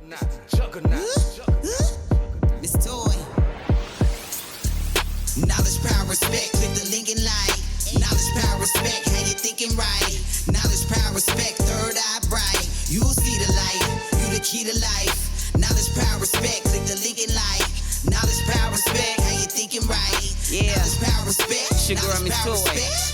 Miss Toy. Knowledge, power, respect. Click the link and like. Knowledge, power, respect. How you thinking right? Knowledge, power, respect. Third eye bright. You'll see the light. You the key to life. Knowledge, power, respect. Click the link and like. Knowledge, power, respect. How you thinking right? Yeah. Knowledge, power, respect. Sugar on Miss Toy.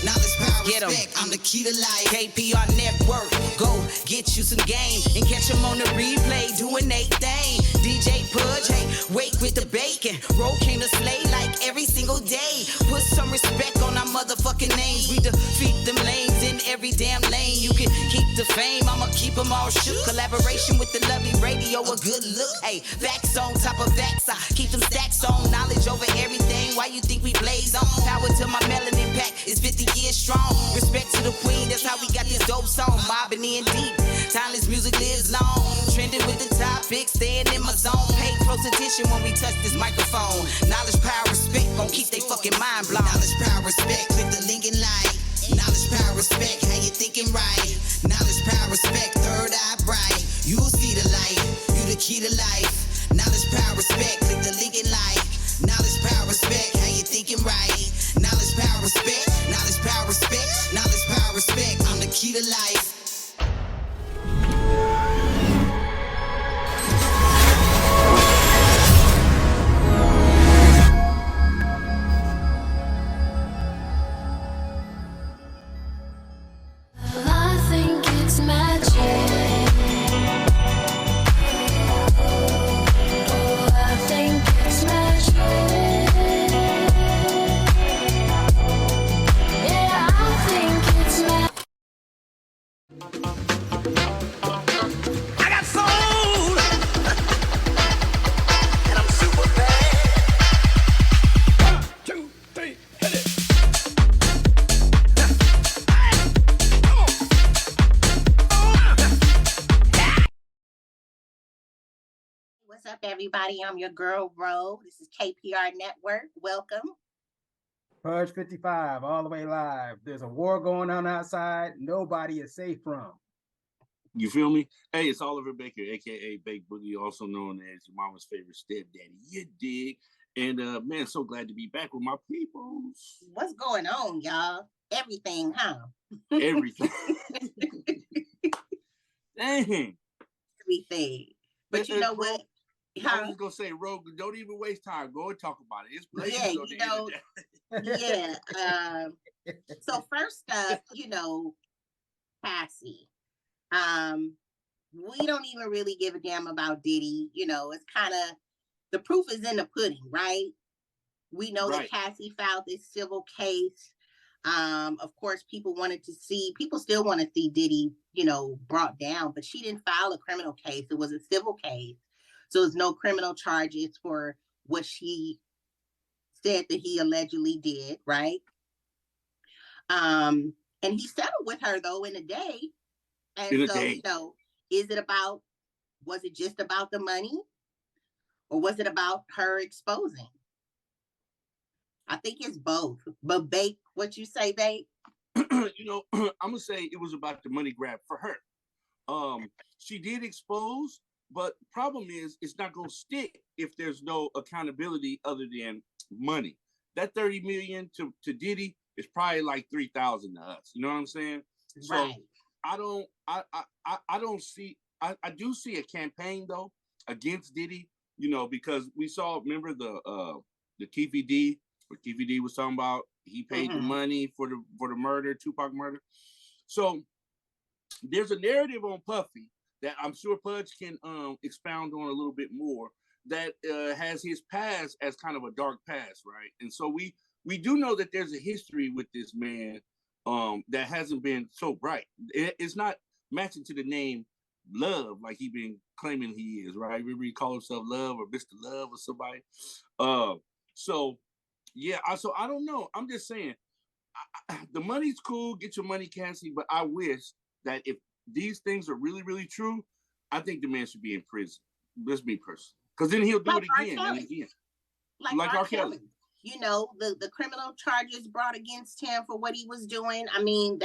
Knowledge, power, Get 'em. respect. I'm the key to life. KPR Network, go get you some game and catch them on the replay doing they thing. DJ Pudge, hey, wake with the bacon. Roll came to slay like every single day. Put some respect on our motherfucking names. We defeat them lanes in every damn lane. You can keep the fame, I'ma keep them all shook. Collaboration with the lovely radio, a good look. Hey, facts on top of facts, I keep them stacks on. Knowledge over everything, why you think we blaze on? Power to my melanin pack, it's 50 years strong. Respect to the queen, that's how we got this dope song. Mobbing in deep, timeless music lives long. Trending with the topic, staying in my zone. Pay close attention when we touch this microphone. Knowledge, power, respect, gon' keep they fucking mind blown. Knowledge, power, respect, click the link and like. Knowledge, power, respect, how you thinking right? Knowledge, power, respect, third eye bright. You'll see the light, you the key to life. Knowledge, power, respect, click the link and like. Knowledge, power, respect, how you thinking right? Knowledge, power, respect, knowledge, power, respect, knowledge, power, respect. I'm the key to life. I think it's magic. Oh, I think it's magic. Yeah, I think it's magic. I got soul, and I'm super bad. 1, 2, 3, hit it. What's up, everybody? I'm your girl, Ro. This is KPR Network. Welcome. Purge 55, all the way live. There's a war going on outside. Nobody is safe from. You feel me? Hey, it's Oliver Baker, aka Bake Boogie, also known as your mama's favorite stepdaddy. You dig? And man, so glad to be back with my peoples. What's going on, y'all? Everything, huh? Everything. Dang. Everything. But you know what? I was gonna say, Rogue, don't even waste time. Go and talk about it. It's blazing Yeah, on the internet. yeah. So first up, Cassie. We don't even really give a damn about Diddy. It's kind of, the proof is in the pudding, right? We know that Cassie filed this civil case. Of course, people still want to see Diddy, brought down, but she didn't file a criminal case. It was a civil case. So there's no criminal charges for what she said that he allegedly did, right? And he settled with her though in a day. And was it just about the money? Or was it about her exposing? I think it's both. But Babe, what you say, Babe? I'm gonna say it was about the money grab for her. She did expose, but problem is it's not gonna stick if there's no accountability other than money. That 30 million to Diddy is probably like 3,000 to us. You know what I'm saying? Right. So I do see a campaign though against Diddy, because we saw, remember the TVD, what TVD was talking about, he paid the money for the murder, Tupac murder. So there's a narrative on Puffy that I'm sure Pudge can expound on a little bit more, that has his past as kind of a dark past, right? And so we do know that there's a history with this man that hasn't been so bright. It's not matching to the name Love like he been claiming he is, right? Remember he called himself Love or Mr. Love or somebody. So I don't know. I'm just saying, the money's cool. Get your money, Cassie. But I wish that if these things are really, really true, I think the man should be in prison. Just me personally, because then he'll do it again and again. Like R. Kelly. The criminal charges brought against him for what he was doing. I mean,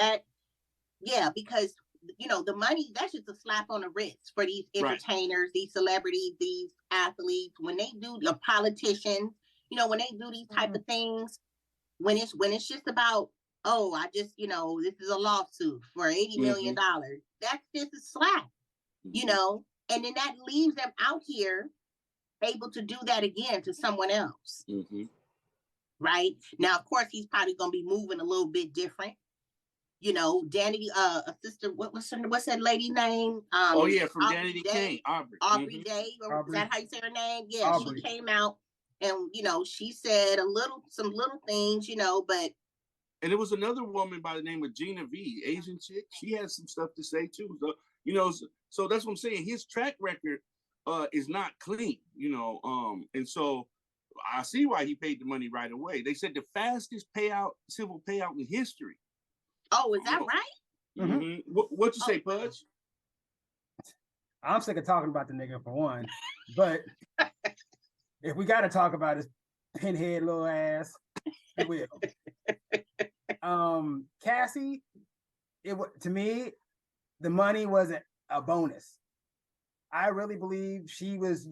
because the money, that's just a slap on the wrist for these entertainers, these celebrities, these athletes. When they do, the politicians, when they do these type of things, when it's just about, oh, I just, this is a lawsuit for $80 million. That's just a slap, and then that leaves them out here able to do that again to someone else. Right now, of course, he's probably gonna be moving a little bit different. Danny, a sister, what's that lady name? From Danny Kane, Aubrey Day, or is that how you say her name? Yeah, Aubrey. She came out and she said some little things, but. And there was another woman by the name of Gina V, Asian chick. She had some stuff to say too. So so that's what I'm saying. His track record is not clean, and so I see why he paid the money right away. They said the fastest civil payout in history. Oh, is that right? What you say, Pudge? I'm sick of talking about the nigga for one, but if we got to talk about his pinhead little ass, we will. Cassie, to me, the money wasn't a bonus. I really believe she was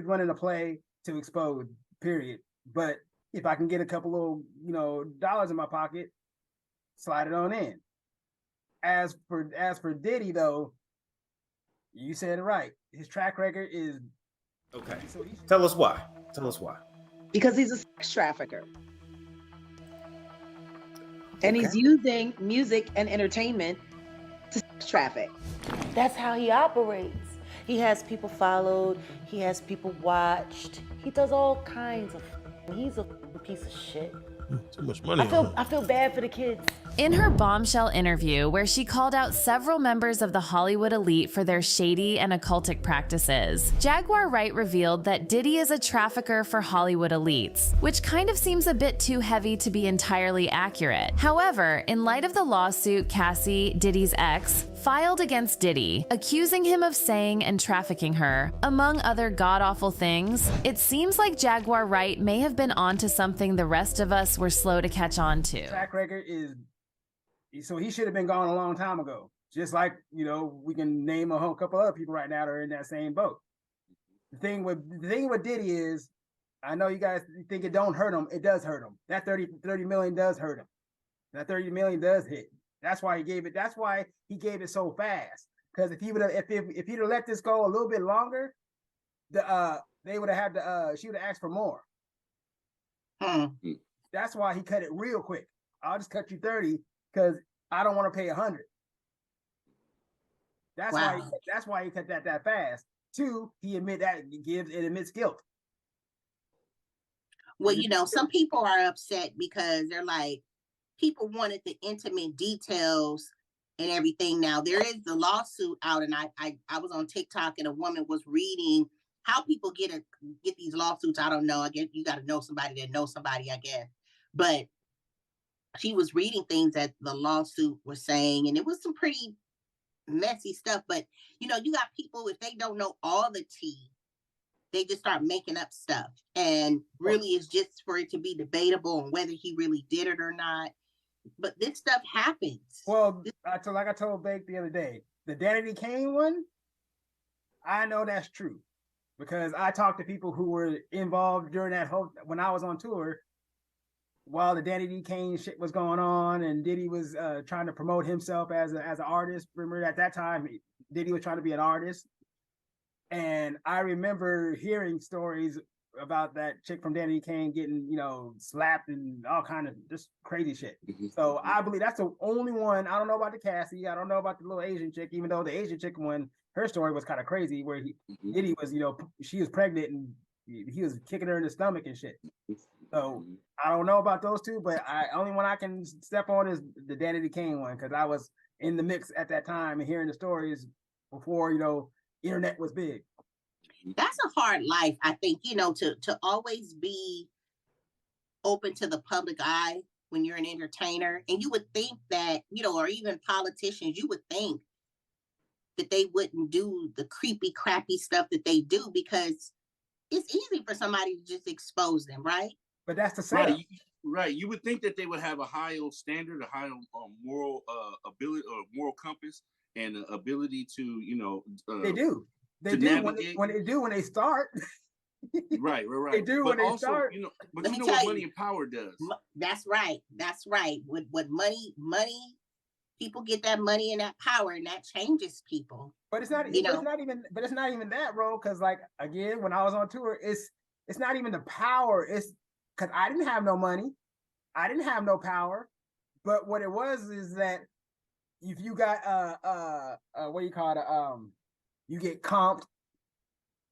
running a play to expose, period. But if I can get a couple little, dollars in my pocket, slide it on in. As for Diddy though, you said it right. His track record is okay. So Tell us why. Because he's a sex trafficker. And he's using music and entertainment to sex traffic. That's how he operates. He has people followed. He has people watched. He does all kinds of. He's a piece of shit. Too much money. I feel bad for the kids. In her bombshell interview, where she called out several members of the Hollywood elite for their shady and occultic practices, Jaguar Wright revealed that Diddy is a trafficker for Hollywood elites, which kind of seems a bit too heavy to be entirely accurate. However, in light of the lawsuit Cassie, Diddy's ex, filed against Diddy, accusing him of saying and trafficking her, among other god-awful things, it seems like Jaguar Wright may have been onto something the rest of us were slow to catch on to. Track record is, so he should have been gone a long time ago. Just like, we can name a whole couple other people right now that are in that same boat. The thing with Diddy is, I know you guys think it don't hurt him. It does hurt him. That 30 million does hurt him. That 30 million does hit. That's why he gave it so fast. Because if he'd have let this go a little bit longer, they would have had she would have asked for more. That's why he cut it real quick. I'll just cut you 30 because I don't want to pay 100. That's why he cut that fast. Two, he admits guilt. Well, some people are upset because they're like, people wanted the intimate details and everything. Now there is the lawsuit out, and I was on TikTok and a woman was reading how people get these lawsuits. I don't know. I guess you got to know somebody that knows somebody, I guess. But she was reading things that the lawsuit was saying, and it was some pretty messy stuff. But you got people, if they don't know all the tea, they just start making up stuff, and really it's just for it to be debatable on whether he really did it or not. But this stuff happens. Well, I told Bake the other day, the Danny Kane one, I know that's true because I talked to people who were involved during when I was on tour, while the Danny D. Kane shit was going on, and Diddy was trying to promote himself as an artist. Remember at that time, Diddy was trying to be an artist, and I remember hearing stories about that chick from Danny Kane getting, slapped and all kind of just crazy shit. So I believe that's the only one. I don't know about the Cassie. I don't know about the little Asian chick, even though the Asian chick one, her story was kind of crazy, where Diddy was, she was pregnant and he was kicking her in the stomach and shit. So I don't know about those two, but only one I can step on is the Danny Kane one, because I was in the mix at that time and hearing the stories before, internet was big. That's a hard life, I think, to always be open to the public eye when you're an entertainer. And you would think that, or even politicians, you would think that they wouldn't do the creepy, crappy stuff that they do, because it's easy for somebody to just expose them, right? But that's the setup. Right. You would think that they would have a higher standard, a higher moral ability or moral compass and ability to, you know, they do. They to do navigate. when they start. Right. They do but when they also, start. you know, but Let you me know what tell money you. and power does. That's right. That's right. With money, people get that money and that power, and that changes people. But it's not. You But know, it's not even that, bro. Because like again, when I was on tour, it's not even the power. It's because I didn't have no money, I didn't have no power. But what it was is that if you got what do you call it, you get comped,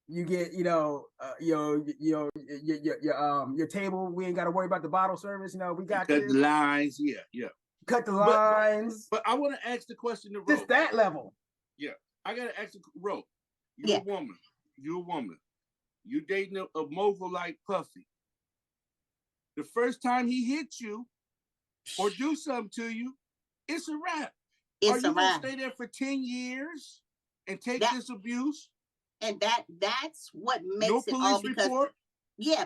you get your table. We ain't got to worry about the bottle service. You know, we got cut the lines. Yeah. Cut the lines. But I want to ask the question to Ro. Just that level. Yeah, I gotta ask Ro. You're a woman. You're a woman. You dating a mogul like Puffy. The first time he hits you or do something to you, it's a wrap. Are you gonna stay there for 10 years and take this abuse? And that's what makes no it police all because report?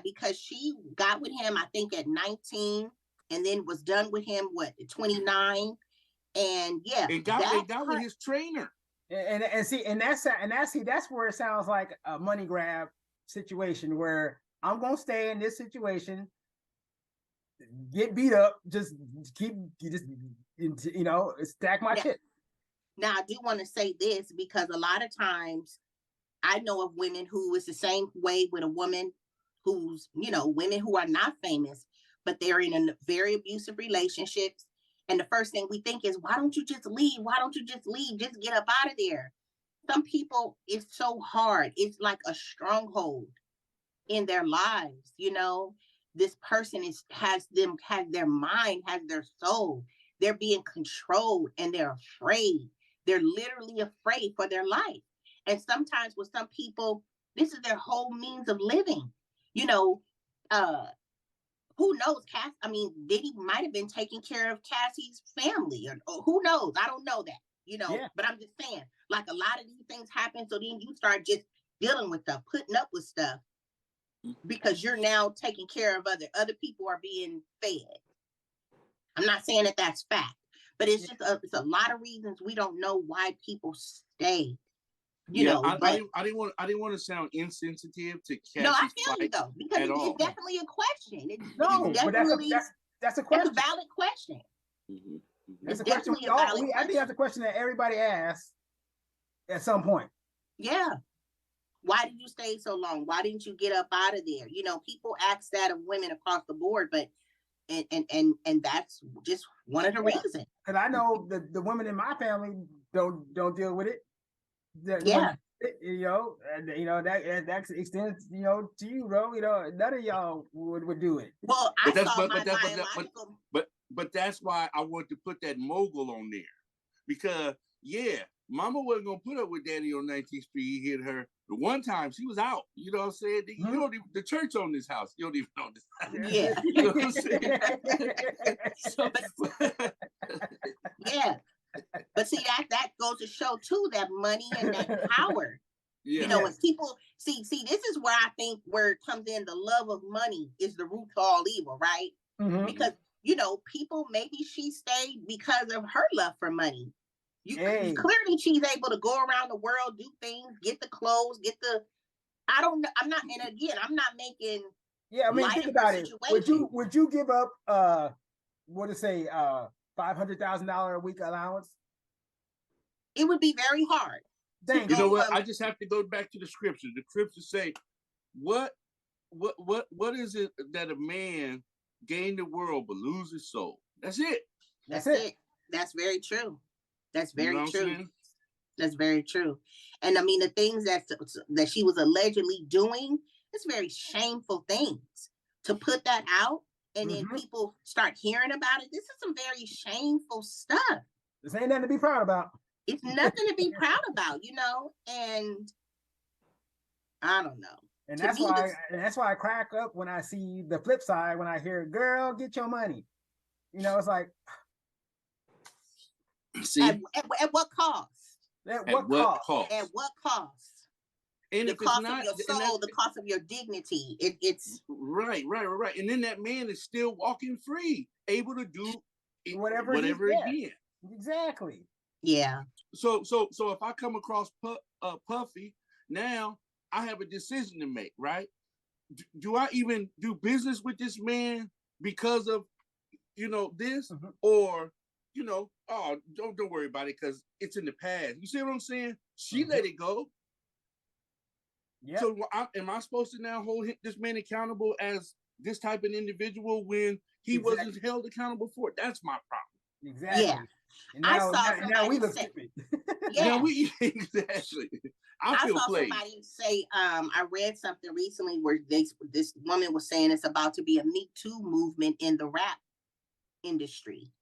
because she got with him, I think at 19, and then was done with him at 29. And got with his trainer. And that's where it sounds like a money grab situation where I'm gonna stay in this situation, get beat up, just stack my chip. Now I do want to say this because a lot of times I know of women who is the same way with a woman who's, women who are not famous, but they're in a very abusive relationships. And the first thing we think is, why don't you just leave? Why don't you just leave? Just get up out of there. Some people, it's so hard. It's like a stronghold in their lives. This person has their mind, has their soul. They're being controlled and they're afraid. They're literally afraid for their life. And sometimes with some people, this is their whole means of living. Who knows? Diddy might have been taking care of Cassie's family, or who knows? I don't know that, but I'm just saying, like a lot of these things happen. So then you start just dealing with stuff, putting up with stuff because you're now taking care of other people are being fed. I'm not saying that that's fact, but it's just it's a lot of reasons we don't know why people stay. I didn't want to sound insensitive to Cassie. No, I feel you though, because it's definitely a question. That's a question. It's a valid question. It's definitely a valid question. I think that's a question that everybody asks at some point. Yeah. Why did you stay so long? Why didn't you get up out of there? People ask that of women across the board, but and that's just one of the reasons. Because I know the women in my family don't deal with it. That extends, to you, bro. None of y'all would do it. Well, but that's why I want to put that mogul on there, because Mama wasn't gonna put up with Daddy on 19th Street. He hit her the one time. She was out. You know what I'm saying? You don't even, the church on this house. You don't even know this. Yeah. You know what I'm saying? Yeah. But see, that goes to show too that money and that power. When people see, this is where I think where it comes in, the love of money is the root to all evil, right? Mm-hmm. Because people, maybe she stayed because of her love for money. Clearly she's able to go around the world, do things, get the clothes, I don't know. I'm not making think about it. Would you give up $500,000 a week allowance? It would be very hard. You know what? I just have to go back to the scriptures. The scriptures say, what is it that a man gain the world but lose his soul? That's it. That's it. That's very true. That's very true. That's very true. And I mean, the things that she was allegedly doing, it's very shameful things. To put that out and then people start hearing about it, this is some very shameful stuff. This ain't nothing to be proud about. It's nothing to be proud about, and I don't know. And that's why I crack up when I see the flip side, when I hear, girl, get your money. It's like, see, at what cost? At what cost? At what cost? And the if it's cost not, of your soul, the cost of your dignity. It's right. And then that man is still walking free, able to do whatever again. Exactly. Yeah. So if I come across Puffy, now I have a decision to make, right? Do I even do business with this man because of, this, or, oh, don't worry about it because it's in the past. You see what I'm saying? She let it go. Yep. So am I supposed to now hold this man accountable as this type of individual when he wasn't held accountable for it? That's my problem. Exactly. Yeah. And now, now we look stupid. Yeah. Exactly. I saw played. Somebody say, I read something recently where this woman was saying it's about to be a Me Too movement in the rap industry.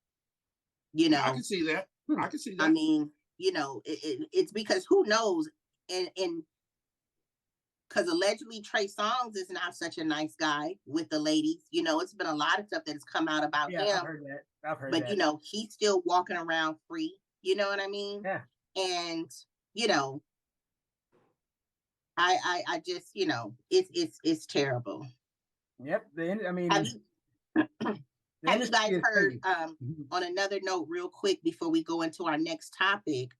I can see that. I can see that. I mean, it's because who knows, and because allegedly Trey Songz is not such a nice guy with the ladies. It's been a lot of stuff that has come out about him. I've heard that. But he's still walking around free. You know what I mean? Yeah. And I just it's terrible. Yep. I mean, have you guys heard? On another note, real quick before we go into our next topic,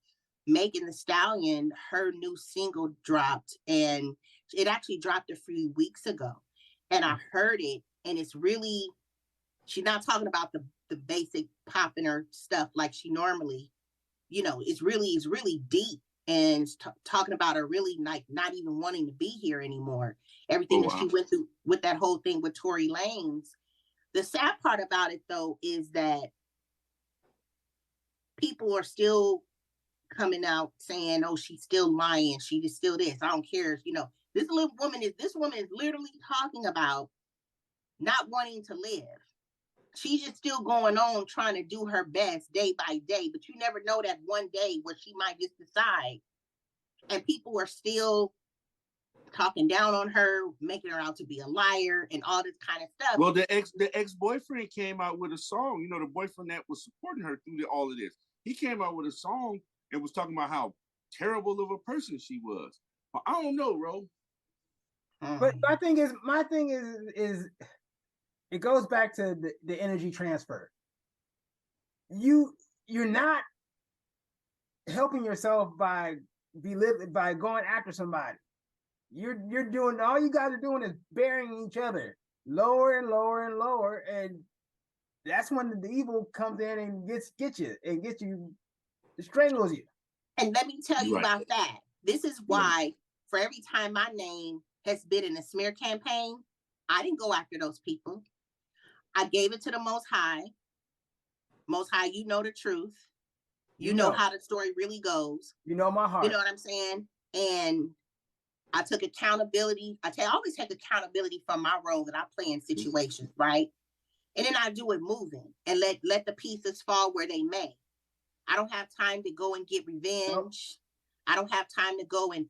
Megan Thee Stallion, her new single dropped, and it actually dropped a few weeks ago, and I heard it, and it's really, she's not talking about the basic popping her stuff like she normally, it's really deep, and talking about her really like not even wanting to be here anymore. Everything that she went through with that whole thing with Tory Lanez. The sad part about it though is that people are still coming out saying, "Oh, she's still lying. She is still this. I don't care." This woman is literally talking about not wanting to live. She's just still going on trying to do her best day by day, but you never know that one day where she might just decide. And people are still talking down on her, making her out to be a liar and all this kind of stuff. Well, the ex-boyfriend came out with a song, the boyfriend that was supporting her through all of this. He came out with a song and was talking about how terrible of a person she was. But I don't know, bro. But my thing is it goes back to the energy transfer. You're not helping yourself by going after somebody. You're doing, all you guys are doing is burying each other lower and lower and lower, and that's when the evil comes in and gets you, it strangles you. And let me tell you about that. This is why for every time my name has been in a smear campaign, I didn't go after those people. I gave it to the Most High. Most High, you know the truth. You know how the story really goes. You know my heart. You know what I'm saying? And I took accountability. I always take accountability for my role that I play in situations, right? And then I do it moving and let the pieces fall where they may. I don't have time to go and get revenge. Nope. I don't have time to go and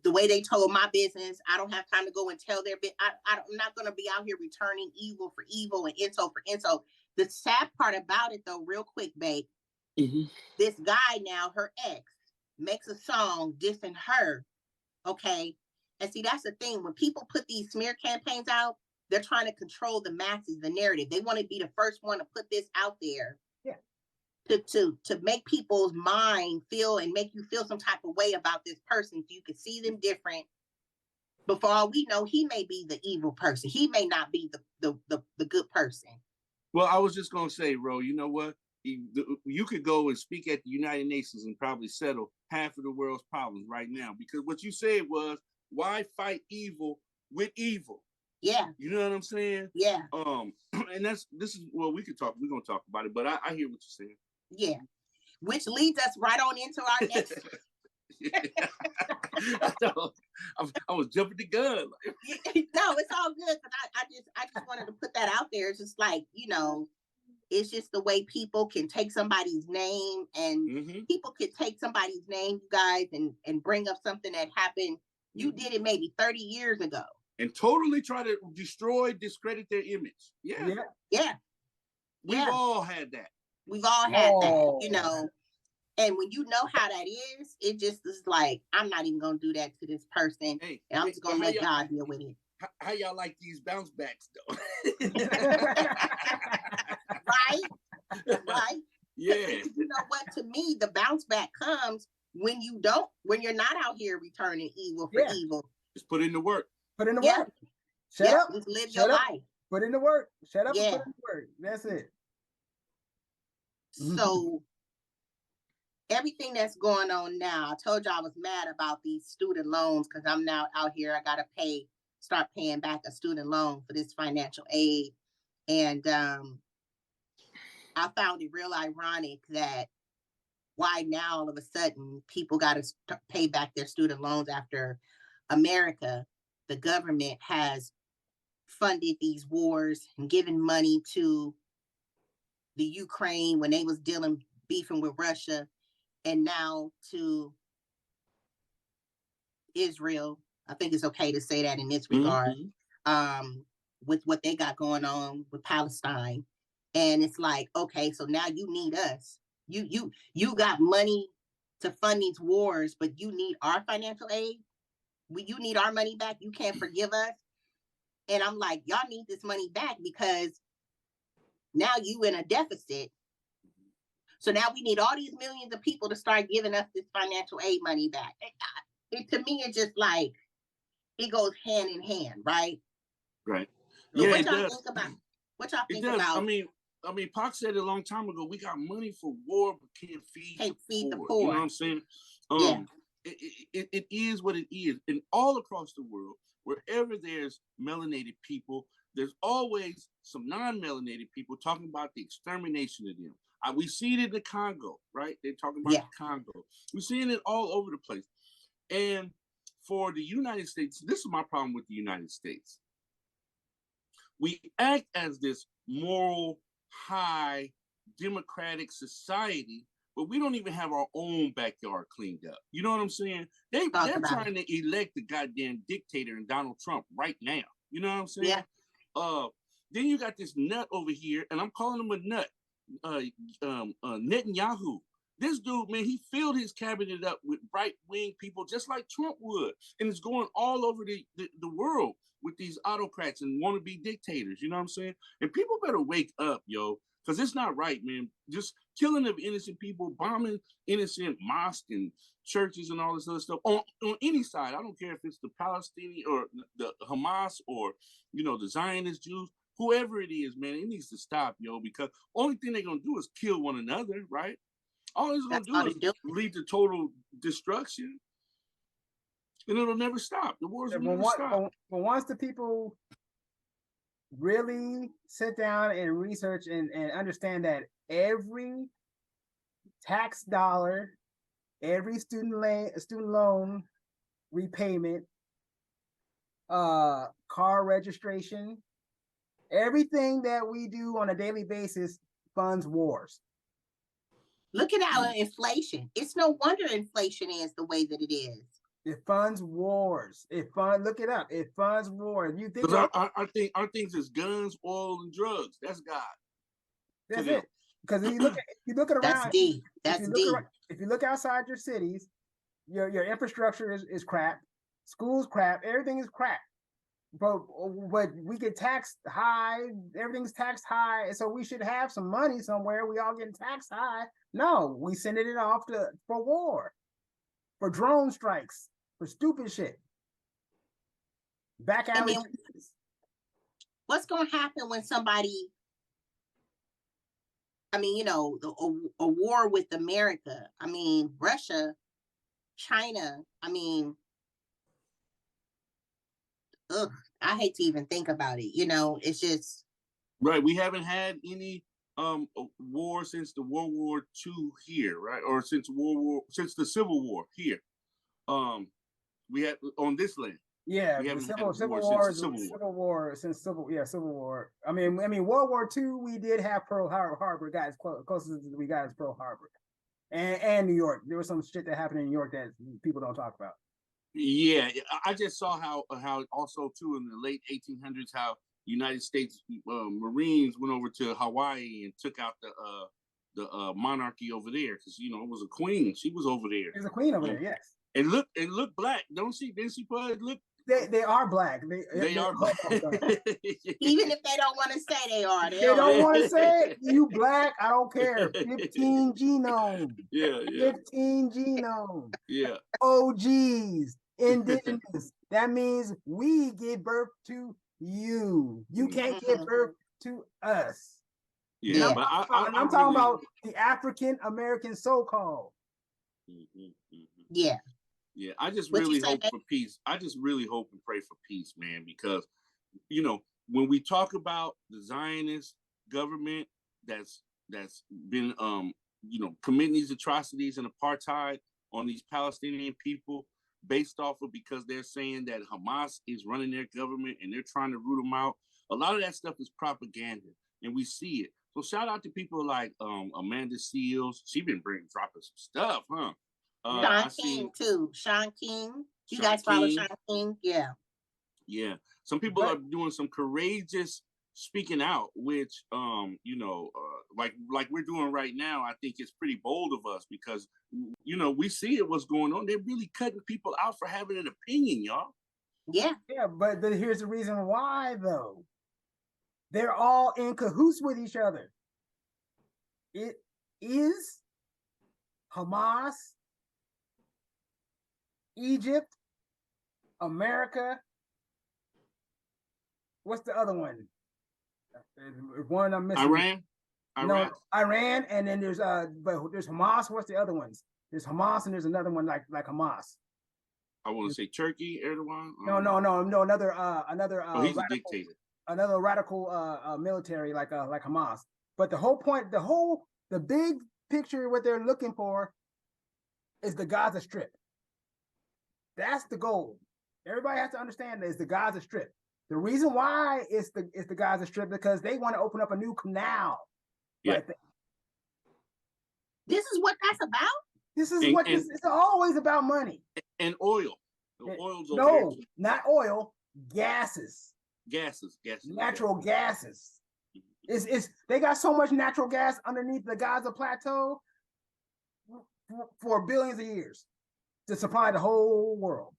the way they told my business. I don't have time to go and tell their bit. I'm not going to be out here returning evil for evil and insult for insult. The sad part about it, though, real quick, babe, this guy now, her ex, makes a song dissing her. Okay. And see, that's the thing. When people put these smear campaigns out, they're trying to control the masses, the narrative. They want to be the first one to put this out there. Yeah. To make people's mind feel and make you feel some type of way about this person so you can see them different. But for all we know, he may be the evil person. He may not be the good person. Well, I was just going to say, Ro, you know what? You could go and speak at the United Nations and probably settle half of the world's problems right now. Because what you said was, why fight evil with evil? Yeah. You know what I'm saying? Yeah. And we're going to talk about it, but I hear what you're saying. Yeah. Which leads us right on into our next. I was jumping the gun. No, it's all good. I just wanted to put that out there. It's just like, it's just the way people can take somebody's name and people can take somebody's name, you guys, and bring up something that happened. You did it maybe 30 years ago. And totally try to discredit their image. Yeah. Yeah. We've all had that. We've all had that, And when you know how that is, it just is like, I'm not even gonna do that to this person, and I'm just gonna let God deal with it. How y'all like these bounce backs though? Right? Yeah. You know what? To me, the bounce back comes when you're not out here returning evil for evil. Just put in the work. Put in the work. Shut up. Just live Shut your up. life. Put in the work. Shut up and put in the work. That's it. So everything that's going on now, I told you I was mad about these student loans because I'm now out here. I gotta start paying back a student loan for this financial aid. And I found it real ironic that why now all of a sudden people got to pay back their student loans after America, the government has funded these wars and given money to the Ukraine when they was beefing with Russia, and now to Israel. I think it's okay to say that in this regard, with what they got going on with Palestine. And it's like, okay, so now you need us. You got money to fund these wars, but you need our financial aid. You need our money back. You can't forgive us. And I'm like, y'all need this money back because now you in a deficit. So now we need all these millions of people to start giving us this financial aid money back. To me, it's just like, it goes hand in hand, right? Right. So Yeah, what it y'all does. think about? What y'all think It does. about? I mean, Pac said it a long time ago. We got money for war, but can't feed the poor. You know what I'm saying? It is what it is. And all across the world, wherever there's melanated people, there's always some non-melanated people talking about the extermination of them. We see it in the Congo, right? They're talking about the Congo. We're seeing it all over the place. And for the United States, this is my problem with the United States. We act as this moral, high, democratic society, but we don't even have our own backyard cleaned up. You know what I'm saying? They're trying to elect the goddamn dictator in Donald Trump right now. You know what I'm saying? Yeah. Then you got this nut over here, and I'm calling him a nut, Netanyahu. This dude, man, he filled his cabinet up with right-wing people just like Trump would. And it's going all over the world with these autocrats and wannabe dictators. You know what I'm saying? And people better wake up, yo, because it's not right, man. Just killing of innocent people, bombing innocent mosques and churches and all this other stuff on any side. I don't care if it's the Palestinian or the Hamas or, you know, the Zionist Jews. Whoever it is, man, it needs to stop, yo, because only thing they're going to do is kill one another, right? All it's going to do is lead to total destruction. And it'll never stop. The wars will never stop. But once the people really sit down and research and understand that every tax dollar, every student loan repayment, car registration, everything that we do on a daily basis funds wars. Look at our inflation. It's no wonder inflation is the way that it is. It funds wars. Look it up. It funds wars. You think our things is guns, oil, and drugs. That's God. That's it. Because if you look around, that's deep. If you look outside your cities, your infrastructure is crap. Schools crap. Everything is crap. But we get taxed high. Everything's taxed high. So we should have some money somewhere. We all getting taxed high. No, we sending it off for war, for drone strikes, for stupid shit. Back alley. What's going to happen when somebody? I mean, you know, a war with America. I mean, Russia, China. I mean, I hate to even think about it. You know, it's just right. We haven't had any war since the World War II here, right? Or since the Civil War here. We had on this land. Yeah, the Civil War. I mean, World War II, we did have Pearl Harbor, guys. Closest we got is Pearl Harbor, and New York. There was some shit that happened in New York that people don't talk about. Yeah, I just saw how also too in the late 1800s how United States Marines went over to Hawaii and took out monarchy over there, because you know it was a queen. She was over there. There's a queen over there, yes. And look black. Don't she? Didn't she put look? They are black. They are black. Even if they don't want to say they are, they don't want to say it. You black, I don't care. 15 genome. Yeah. 15 genome. Yeah. OGs, indigenous. That means we give birth to you. You can't give birth to us. Yeah, but I'm talking about the African American so-called. Yeah. Yeah, I just really hope for peace. I just really hope and pray for peace, man, because, you know, when we talk about the Zionist government that's been, you know, committing these atrocities and apartheid on these Palestinian people based off of because they're saying that Hamas is running their government and they're trying to root them out. A lot of that stuff is propaganda, and we see it. So shout out to people like Amanda Seals. She been dropping some stuff, huh? Sean King too. Sean King. You guys follow Sean King? Yeah. Yeah. Some people are doing some courageous speaking out, which you know, like we're doing right now. I think it's pretty bold of us because you know we see it what's going on. They're really cutting people out for having an opinion, y'all. Yeah. Yeah, but here's the reason why though. They're all in cahoots with each other. It is Hamas, Egypt, America. What's the other one? One I'm missing. Iran. No, Iran, and then there's Hamas. What's the other ones? There's Hamas, and there's another one like Hamas. I want to say Turkey, Erdogan. No, another. Oh, he's a dictator. Another radical military like Hamas. But the whole point, the big picture, what they're looking for is the Gaza Strip. That's the goal. Everybody has to understand that it's the Gaza Strip. The reason why it's the Gaza Strip because they want to open up a new canal. Yeah. Right there. This is what that's about? It's always about money. And oil. The oil's over no, there. not oil, gases. Gases. Natural gases. It's they got so much natural gas underneath the Gaza plateau for billions of years to supply the whole world.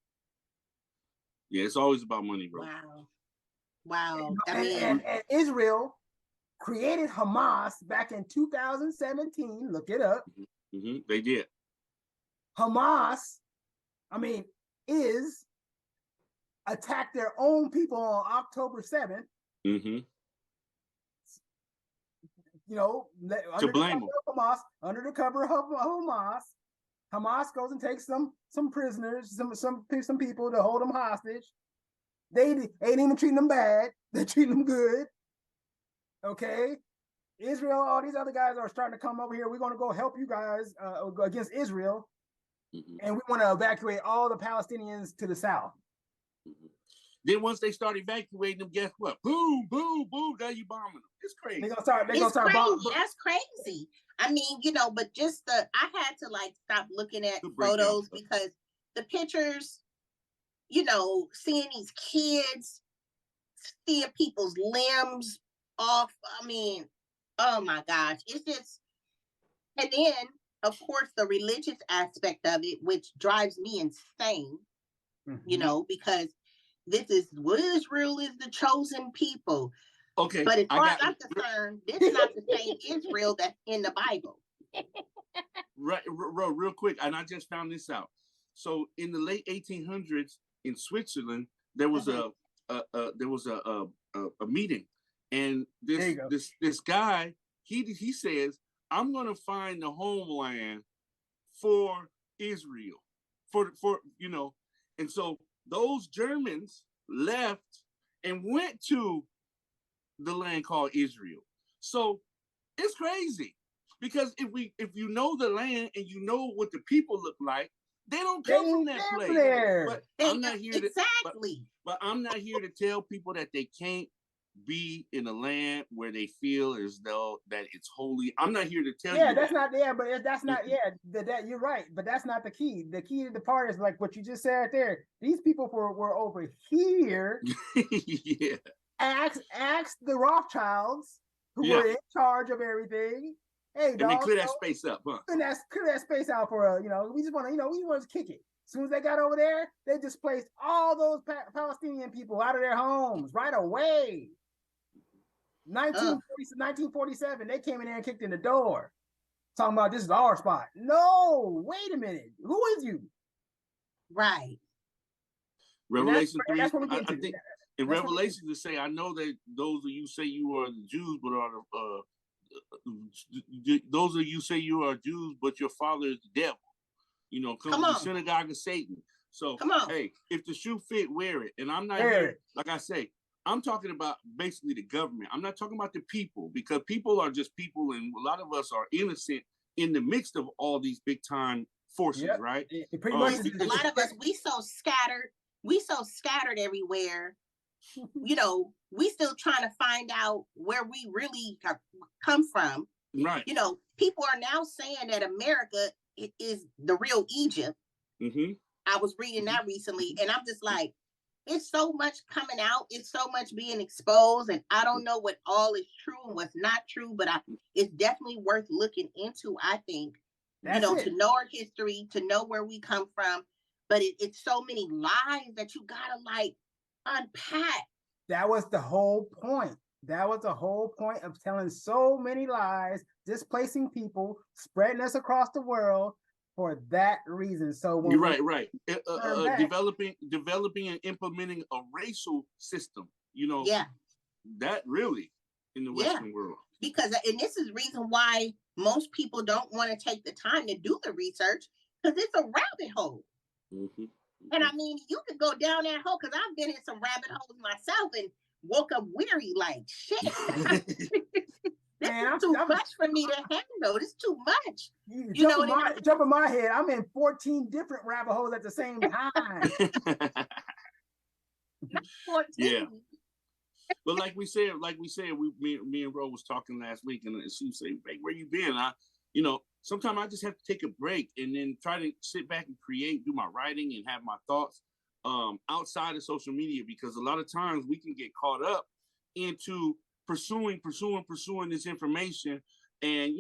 Yeah, it's always about money, bro. Wow. And Israel created Hamas back in 2017. Look it up. Mm-hmm. They did. Hamas, attacked their own people on October 7th. Mm-hmm. You know, to blame them. Hamas, under the cover of Hamas, Hamas goes and takes some prisoners, some people to hold them hostage. They ain't even treating them bad. They're treating them good. Okay, Israel, all these other guys are starting to come over here. We're going to go help you guys against Israel, and we want to evacuate all the Palestinians to the south. Then once they start evacuating them, guess what? Boom, boom, boom. Now you bombing them. It's crazy. It's crazy. That's crazy. I mean, you know, but I had to like stop looking at photos because the pictures, you know, seeing these kids, seeing people's limbs off. I mean, oh my gosh, it's just, and then of course the religious aspect of it, which drives me insane, you know, because Israel is the chosen people. Okay. But as far as I'm concerned, this is not the same Israel that's in the Bible. Right, real quick, and I just found this out. So in the late 1800s in Switzerland, there was a meeting, and this guy he says, I'm gonna find the homeland for Israel, for you know, and so those Germans left and went to the land called Israel. So it's crazy because if you know the land and you know what the people look like, they don't come from that place. But I'm not here but I'm not here to tell people that they can't be in a land where they feel as though that it's holy. I'm not here to tell you. That's not that you're right, but that's not the key. The key to the part is like what you just said there. These people were over here. Yeah. Ask the Rothschilds who were in charge of everything, Hey, and dog, then clear that space up, huh? Clear that space out for we just want to, we want to kick it. As soon as they got over there, they displaced all those Palestinian people out of their homes right away. 1947, they came in there and kicked in the door, talking about this is our spot. No, wait a minute. Who is you? Right. Revelation 3. That's what we I get to. think in Revelation to say, I know that those of you say you are the Jews, but are those of you say you are Jews, but your father is the devil. Come the synagogue of Satan. So hey, if the shoe fit, wear it. And I'm not here, like I say, I'm talking about basically the government. I'm not talking about the people, because people are just people, and a lot of us are innocent in the midst of all these big time forces, right? Pretty much. A lot of us, we so scattered everywhere. We still trying to find out where we really come from. Right. People are now saying that America is the real Egypt. Mm-hmm. I was reading that recently, and I'm just like, it's so much coming out. It's so much being exposed, and I don't know what all is true and what's not true, but it's definitely worth looking into, I think. To know our history, to know where we come from. But it's so many lies that you gotta unpack. That was the whole point. That was the whole point of telling so many lies, displacing people, spreading us across the world for that reason. So when you're right. Developing and implementing a racial system. That really in the Western world. Because, and this is the reason why most people don't want to take the time to do the research, because it's a rabbit hole. Mm-hmm. And I mean, you could go down that hole, because I've been in some rabbit holes myself and woke up weary like shit. This is too much for me to handle. It's too much. Jumping my head, I'm in 14 different rabbit holes at the same time. 14. Yeah. But like we said, me and Ro was talking last week, and she was saying, "Hey, where you been?" Sometimes I just have to take a break and then try to sit back and create, do my writing, and have my thoughts outside of social media, because a lot of times we can get caught up into pursuing this information, and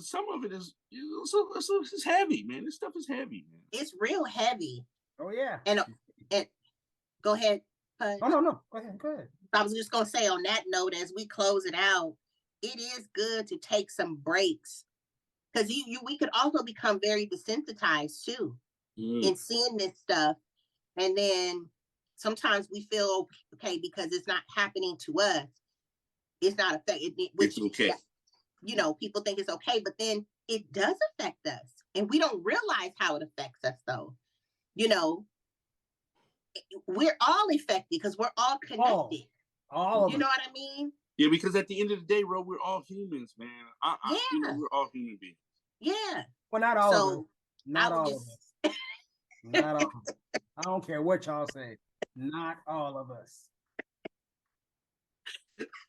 some of it is it's heavy, man. This stuff is heavy, man. It's real heavy. Oh yeah. And go ahead. Oh no. Go ahead. I was just gonna say, on that note, as we close it out, it is good to take some breaks, because we could also become very desensitized too in seeing this stuff, and then sometimes we feel okay because it's not happening to us. It's not affecting. It's okay. People think it's okay, but then it does affect us, and we don't realize how it affects us, though. We're all affected because we're all connected. All of you know what I mean? Yeah, because at the end of the day, Ro, we're all humans, man. We're all human beings. Yeah. Well, not all of us. Not all of us. Not all of us. I don't care what y'all say. Not all of us.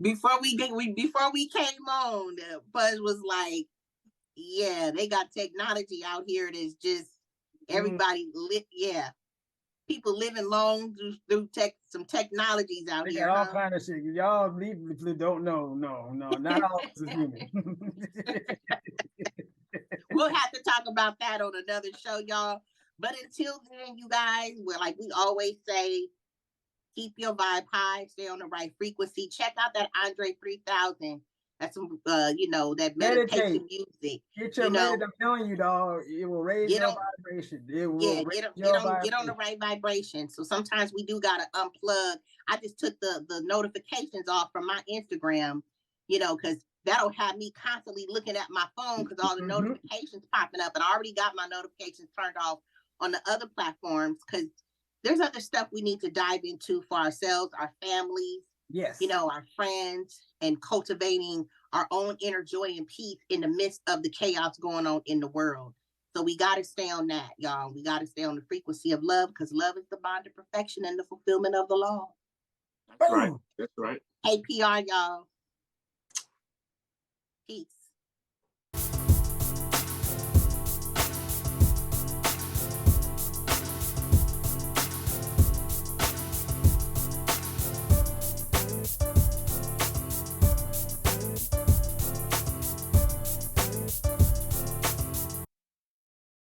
Before we came on, Buzz was like, "Yeah, they got technology out here that's just everybody lit. Yeah, people living long through some technologies out here. All kind of shit. Y'all don't know. No, not all of us is human." We'll have to talk about that on another show, y'all. But until then, you guys, like we always say, keep your vibe high, stay on the right frequency. Check out that Andre 3000. That's some, that meditation music. Get your I'm telling you, dog, it will raise your vibration. It will get on the right vibration. So sometimes we do gotta unplug. I just took the notifications off from my Instagram, because that'll have me constantly looking at my phone because all the notifications popping up, and I already got my notifications turned off on the other platforms, because there's other stuff we need to dive into for ourselves, our families, our friends, and cultivating our own inner joy and peace in the midst of the chaos going on in the world. So we got to stay on that, y'all. We got to stay on the frequency of love, because love is the bond of perfection and the fulfillment of the law. That's right. That's right. APR, y'all. Peace.